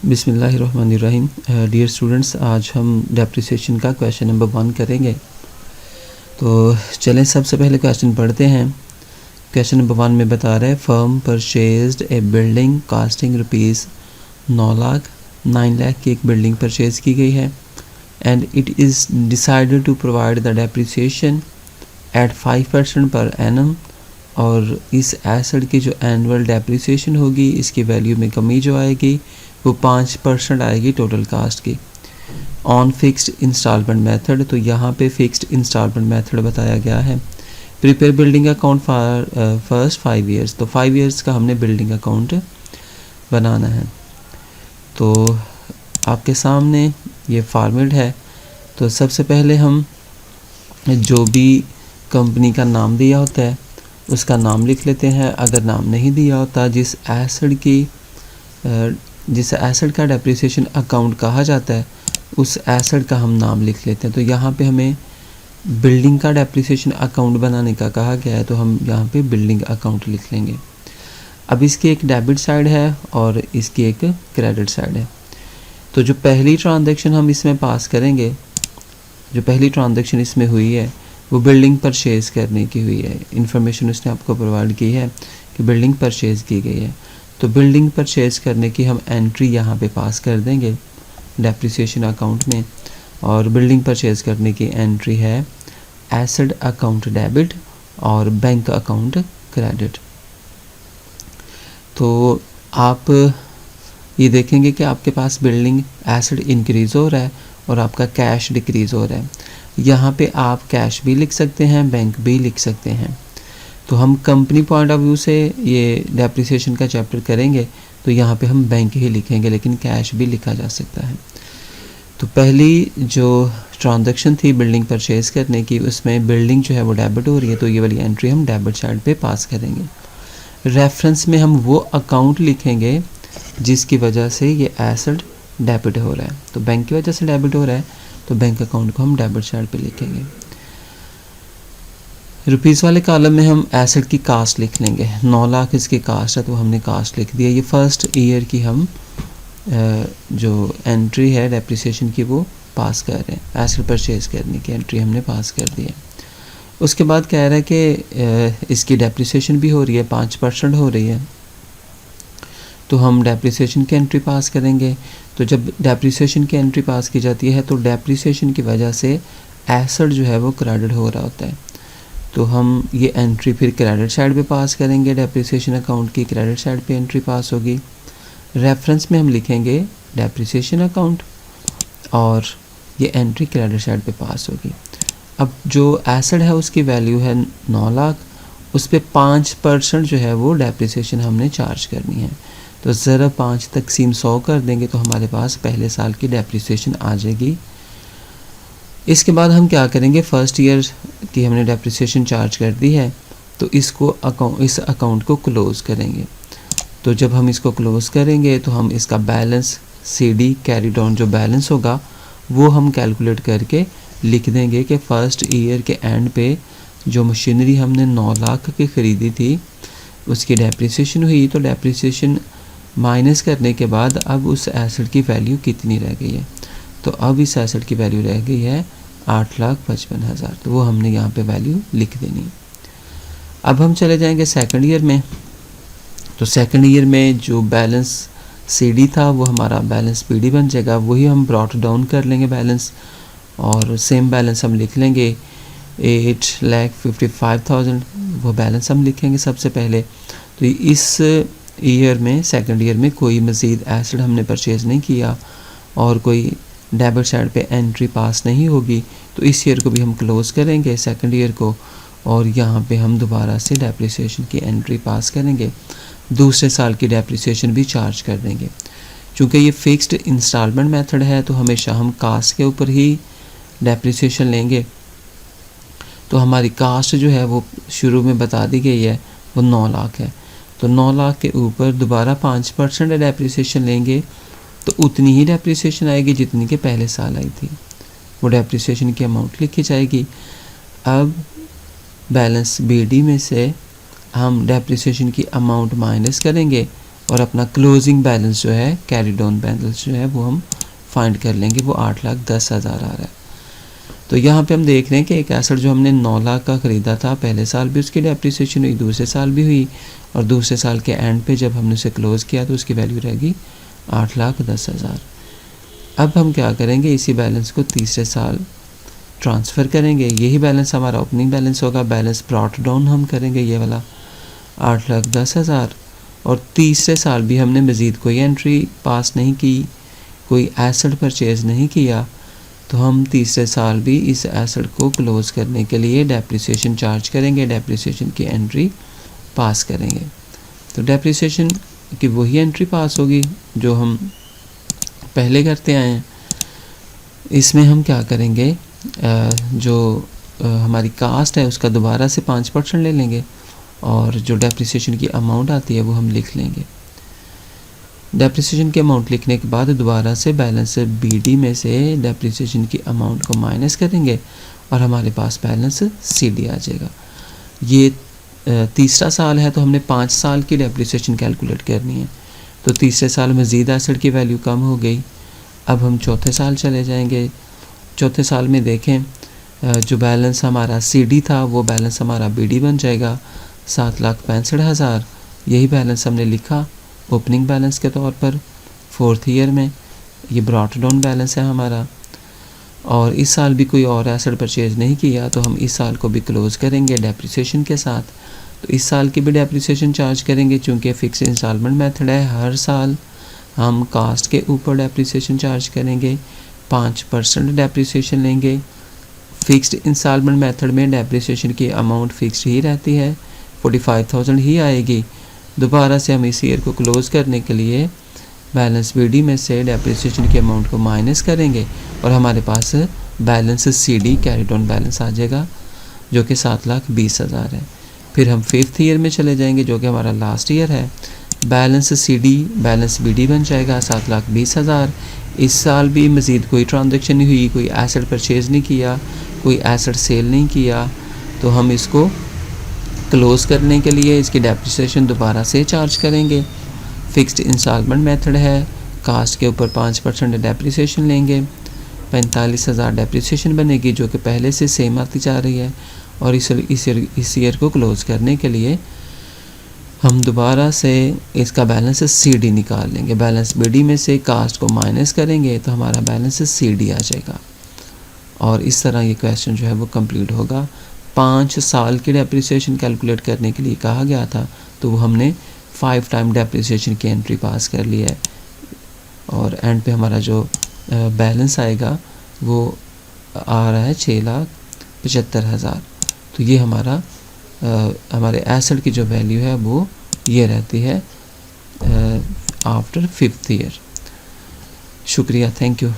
बिस्मिल्लाहिर्रहमानिर्रहीम। Dear students, आज हम डेप्रिसिएशन का क्वेश्चन नंबर 1 करेंगे। तो चलें सबसे पहले क्वेश्चन पढ़ते हैं। क्वेश्चन नंबर 1 में बता रहा है firm purchased a building costing rupees 9 lakh 9 lakh की एक बिल्डिंग परचेज़ की गई है and it is decided to provide the depreciation at 5% per annum. और इस एसेट की जो एनुअल डेप्रिसिएशन होगी, इसकी वैल्यू में कमी जो आएगी वो 5% आएगी टोटल कास्ट की ऑन फिक्स्ड इंस्टॉलमेंट मेथड। तो यहाँ पे फिक्स्ड इंस्टॉलमेंट मेथड बताया गया है। Prepare building account for first 5 years. तो 5 ईयर्स का हमने बिल्डिंग अकाउंट बनाना है। तो आपके सामने ये फॉर्मेट है। तो सबसे पहले हम जो भी कंपनी का नाम दिया होता है उसका नाम लिख लेते हैं। अगर नाम नहीं दिया होता, जिस एसेट का डेप्रिसिएशन अकाउंट कहा जाता है उस एसेट का हम नाम लिख लेते हैं। तो यहाँ पे हमें बिल्डिंग का डेप्रिसिएशन अकाउंट बनाने का कहा गया है, तो हम यहाँ पे बिल्डिंग अकाउंट लिख लेंगे। अब इसकी एक डेबिट साइड है और इसकी एक क्रेडिट साइड है। तो जो पहली ट्रांजैक्शन हम इसमें पास करेंगे, जो पहली ट्रांजैक्शन इसमें हुई है वो बिल्डिंग परचेज़ करने की हुई है। इन्फॉर्मेशन उसने आपको प्रोवाइड की है कि बिल्डिंग परचेज़ की गई है। तो बिल्डिंग परचेज़ करने की हम एंट्री यहाँ पे पास कर देंगे डेप्रिसिएशन अकाउंट में। और बिल्डिंग परचेज़ करने की एंट्री है एसेट अकाउंट डेबिट और बैंक अकाउंट क्रेडिट। तो आप ये देखेंगे कि आपके पास बिल्डिंग एसेट इंक्रीज़ हो रहा है और आपका कैश डिक्रीज़ हो रहा है। यहाँ पे आप कैश भी लिख सकते हैं, बैंक भी लिख सकते हैं। तो हम कंपनी पॉइंट ऑफ व्यू से ये डेप्रिसिएशन का चैप्टर करेंगे तो यहाँ पे हम बैंक ही लिखेंगे, लेकिन कैश भी लिखा जा सकता है। तो पहली जो ट्रांजैक्शन थी बिल्डिंग परचेज़ करने की, उसमें बिल्डिंग जो है वो डेबिट हो रही है, तो ये वाली एंट्री हम डेबिट साइड पे पास करेंगे। रेफरेंस में हम वो अकाउंट लिखेंगे जिसकी वजह से ये एसेट डेबिट हो रहा है। तो बैंक की वजह से डेबिट हो रहा है तो बैंक अकाउंट को हम डेबिट साइड पे लिखेंगे। रुपीज़ वाले कॉलम में हम एसेट की कास्ट लिख लेंगे। 9 लाख इसकी कास्ट है तो हमने कास्ट लिख दिया। ये फर्स्ट ईयर की हम जो एंट्री है डेप्रिसिएशन की वो पास कर रहे हैं। एसेट परचेज़ करने की एंट्री हमने पास कर दी है। उसके बाद कह रहा है कि इसकी डेप्रिसिएशन भी हो रही है, 5% हो रही है, तो हम डेप्रिसिएशन की एंट्री पास करेंगे। तो जब डेप्रिसिएशन की एंट्री पास की जाती है तो डेप्रिसिएशन की वजह से एसेट जो है वो क्रेडिट हो रहा होता है, तो हम ये एंट्री फिर क्रेडिट साइड पे पास करेंगे। डेप्रिसिएशन अकाउंट की क्रेडिट साइड पे एंट्री पास होगी। रेफरेंस में हम लिखेंगे डेप्रिसिएशन अकाउंट और ये एंट्री क्रेडिट साइड पे पास होगी। अब जो एसेट है उसकी वैल्यू है 9 लाख, उस पर 5% जो है वो डेप्रिसिएशन हमने चार्ज करनी है। तो ज़रा 5 तक़सीम 100 कर देंगे तो हमारे पास पहले साल की डेप्रिसिएशन आ जाएगी। इसके बाद हम क्या करेंगे, फर्स्ट ईयर की हमने डेप्रिसिएशन चार्ज कर दी है तो इस अकाउंट को क्लोज़ करेंगे। तो जब हम इसको क्लोज़ करेंगे तो हम इसका बैलेंस CD कैरी डाउन जो बैलेंस होगा वो हम कैलकुलेट करके लिख देंगे कि फ़र्स्ट ईयर के एंड पे जो मशीनरी हमने 9 लाख की ख़रीदी थी उसकी डेप्रिसिएशन हुई, तो डेप्रिसिएशन माइनस करने के बाद अब उस एसेट की वैल्यू कितनी रह गई है। तो अब इस एसेट की वैल्यू रह गई है 8,55,000। तो वो हमने यहाँ पे वैल्यू लिख देनी। अब हम चले जाएंगे सेकंड ईयर में। तो सेकंड ईयर में जो बैलेंस CD था वो हमारा बैलेंस PD बन जाएगा, वही हम ब्रॉट डाउन कर लेंगे बैलेंस और सेम बैलेंस हम लिख लेंगे 8,55,000। वो बैलेंस हम लिखेंगे सबसे पहले। तो इस ईयर में, सेकंड ईयर में कोई मज़ीद एसेट हमने परचेज़ नहीं किया और कोई डेबिट साइड पे एंट्री पास नहीं होगी, तो इस ईयर को भी हम क्लोज़ करेंगे सेकंड ईयर को और यहाँ पे हम दोबारा से डेप्रिसिएशन की एंट्री पास करेंगे। दूसरे साल की डेप्रिसिएशन भी चार्ज कर देंगे। चूँकि ये फिक्स्ड इंस्टॉलमेंट मेथड है तो हमेशा हम कास्ट के ऊपर ही डेप्रिसिएशन लेंगे। तो हमारी कास्ट जो है वो शुरू में बता दी गई है वो 9 लाख है, तो 9 लाख के ऊपर दोबारा 5% डेप्रिसिएशन लेंगे तो उतनी ही डेप्रिसिएशन आएगी जितनी के पहले साल आई थी। वो डेप्रिसिएशन की अमाउंट लिखी जाएगी। अब बैलेंस BD में से हम डेप्रिसिएशन की अमाउंट माइनस करेंगे और अपना क्लोजिंग बैलेंस जो है, कैरी डाउन बैलेंस जो है वो हम फाइंड कर लेंगे, वो 8,10,000 आ रहा है। तो यहाँ पे हम देख रहे हैं कि एक एसेट जो हमने 9 लाख का ख़रीदा था, पहले साल भी उसकी डेप्रिसिएशन हुई, दूसरे साल भी हुई, और दूसरे साल के एंड पे जब हमने उसे क्लोज़ किया तो उसकी वैल्यू रहेगी 8,10,000। अब हम क्या करेंगे, इसी बैलेंस को तीसरे साल ट्रांसफ़र करेंगे। यही बैलेंस हमारा ओपनिंग बैलेंस होगा, बैलेंस ब्रॉट डाउन हम करेंगे ये वाला 8,10,000। और तीसरे साल भी हमने मज़ीद कोई एंट्री पास नहीं की, कोई एसेट परचेज़ नहीं किया, तो हम तीसरे साल भी इस एसेट को क्लोज़ करने के लिए डेप्रिसिएशन चार्ज करेंगे, डेप्रिसिएशन की एंट्री पास करेंगे। तो डेप्रिसिएशन की वही एंट्री पास होगी जो हम पहले करते आए हैं। इसमें हम क्या करेंगे, जो हमारी कास्ट है उसका दोबारा से 5% ले लेंगे, और जो डेप्रिसिएशन की अमाउंट आती है वो हम लिख लेंगे। डेप्रिसिएशन की अमाउंट लिखने के बाद दोबारा से बैलेंस बीडी में से डेप्रिसिएशन की अमाउंट को माइनस करेंगे और हमारे पास बैलेंस सीडी आ जाएगा। ये तीसरा साल है तो हमने 5 साल की डेप्रिसिएशन कैलकुलेट करनी है। तो तीसरे साल मज़ीद एसेट की वैल्यू कम हो गई। अब हम चौथे साल चले जाएंगे। चौथे साल में देखें, जो बैलेंस हमारा सीडी था वो बैलेंस हमारा बीडी बन जाएगा 7,65,000। यही बैलेंस हमने लिखा ओपनिंग बैलेंस के तौर पर 4th ईयर में। ये ब्रॉट डाउन बैलेंस है हमारा। और इस साल भी कोई और एसेट परचेज़ नहीं किया तो हम इस साल को भी क्लोज़ करेंगे डेप्रिसिएशन के साथ। तो इस साल की भी डेप्रिसिएशन चार्ज करेंगे, चूँकि फ़िक्स इंस्टॉलमेंट मेथड है, हर साल हम कास्ट के ऊपर डेप्रिसिएशन चार्ज करेंगे, 5% डेप्रिसिएशन लेंगे। फ़िक्स्ड इंस्टॉलमेंट मेथड में डेप्रिसिएशन की अमाउंट फ़िक्स्ड ही रहती है, 45,000 ही आएगी। दोबारा से हम इस ईयर को क्लोज़ करने के लिए बैलेंस बीडी में से डेप्रिसिएशन की अमाउंट को माइनस करेंगे और हमारे पास balance CD carry down balance आ जाएगा जो कि 7,20,000 है। फिर हम 5th ईयर में चले जाएंगे जो कि हमारा लास्ट ईयर है। बैलेंस सीडी बैलेंस बीडी बन जाएगा 7,20,000। इस साल भी मज़ीद कोई ट्रांजेक्शन नहीं हुई, कोई एसेट परचेज़ नहीं किया, कोई एसेट सेल नहीं किया, तो हम इसको क्लोज़ करने के लिए इसकी डेप्रिसिएशन दोबारा से चार्ज करेंगे। फ़िक्स्ड इंस्टॉलमेंट मेथड है, कास्ट के ऊपर 5% डेप्रिसिएशन लेंगे, 45,000 डेप्रिसिएशन बनेगी जो कि पहले से सेम आती जा रही है। और इस ईयर को क्लोज़ करने के लिए हम दोबारा से इसका बैलेंस सीडी निकाल लेंगे। बैलेंस बीडी में से कास्ट को माइनस करेंगे तो हमारा बैलेंस सीडी आ जाएगा। और इस तरह ये क्वेश्चन जो है वो कंप्लीट होगा। 5 साल की डेप्रिसिएशन कैलकुलेट करने के लिए कहा गया था, तो वो हमने 5 टाइम डेप्रिसिएशन की एंट्री पास कर ली है। और एंड पे हमारा जो बैलेंस आएगा वो आ रहा है 6,75,000। तो ये हमारा हमारे एसेट की जो वैल्यू है वो ये रहती है आफ्टर 5th ईयर। शुक्रिया, थैंक यू।